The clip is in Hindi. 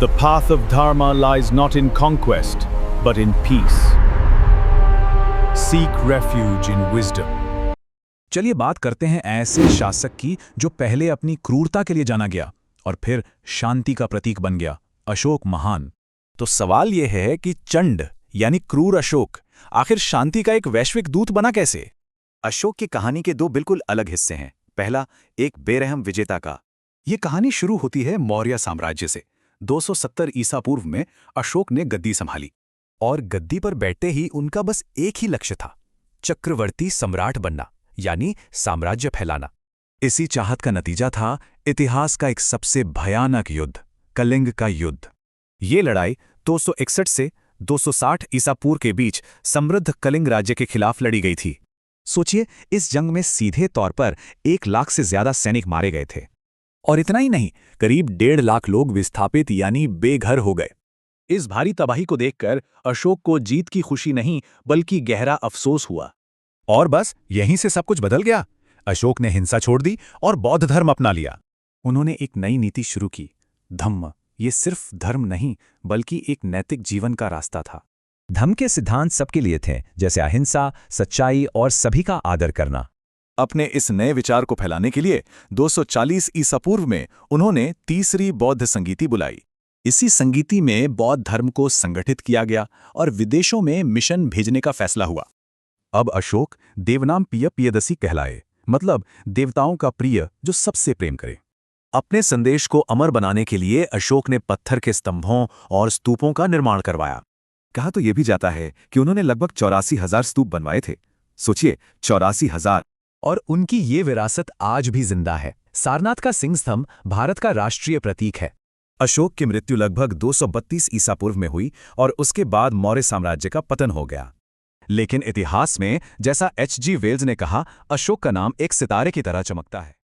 The path of Dharma lies not in conquest, but in peace. Seek refuge in wisdom. चलिए बात करते हैं ऐसे शासक की जो पहले अपनी क्रूरता के लिए जाना गया और फिर शांति का प्रतीक बन गया, अशोक महान। तो सवाल यह है कि चंड यानी क्रूर अशोक आखिर शांति का एक वैश्विक दूत बना कैसे? अशोक की कहानी के दो बिल्कुल अलग हिस्से हैं। पहला, एक बेरहम विजेता का। ये कहानी शुरू होती है मौर्य साम्राज्य से। 270 ईसा पूर्व में अशोक ने गद्दी संभाली और गद्दी पर बैठते ही उनका बस एक ही लक्ष्य था, चक्रवर्ती सम्राट बनना, यानी साम्राज्य फैलाना। इसी चाहत का नतीजा था इतिहास का एक सबसे भयानक युद्ध, कलिंग का युद्ध। ये लड़ाई 261 से 260 ईसा पूर्व के बीच समृद्ध कलिंग राज्य के खिलाफ लड़ी गई थी। सोचिए, इस जंग में सीधे तौर पर 1 लाख से ज्यादा सैनिक मारे गए थे और इतना ही नहीं, करीब 1.5 लाख लोग विस्थापित यानी बेघर हो गए। इस भारी तबाही को देखकर अशोक को जीत की खुशी नहीं बल्कि गहरा अफसोस हुआ। और बस यहीं से सब कुछ बदल गया। अशोक ने हिंसा छोड़ दी और बौद्ध धर्म अपना लिया। उन्होंने एक नई नीति शुरू की, धम्म। ये सिर्फ धर्म नहीं बल्कि एक नैतिक जीवन का रास्ता था। धम्म के सिद्धांत सबके लिए थे, जैसे अहिंसा, सच्चाई और सभी का आदर करना। अपने इस नए विचार को फैलाने के लिए 240 ईसा पूर्व में उन्होंने तीसरी बौद्ध संगीति बुलाई। इसी संगीति में बौद्ध धर्म को संगठित किया गया और विदेशों में मिशन भेजने का फैसला हुआ। अब अशोक देवनाम प्रिय प्रियदसी कहलाए, मतलब देवताओं का प्रिय जो सबसे प्रेम करे। अपने संदेश को अमर बनाने के लिए अशोक ने पत्थर के स्तंभों और स्तूपों का निर्माण करवाया। कहा तो यह भी जाता है कि उन्होंने लगभग 84,000 स्तूप बनवाए थे। सोचिए, 84,000। और उनकी ये विरासत आज भी जिंदा है। सारनाथ का सिंह स्तंभ भारत का राष्ट्रीय प्रतीक है। अशोक की मृत्यु लगभग 232 ईसा पूर्व में हुई और उसके बाद मौर्य साम्राज्य का पतन हो गया। लेकिन इतिहास में, जैसा H.G. वेल्स ने कहा, अशोक का नाम एक सितारे की तरह चमकता है।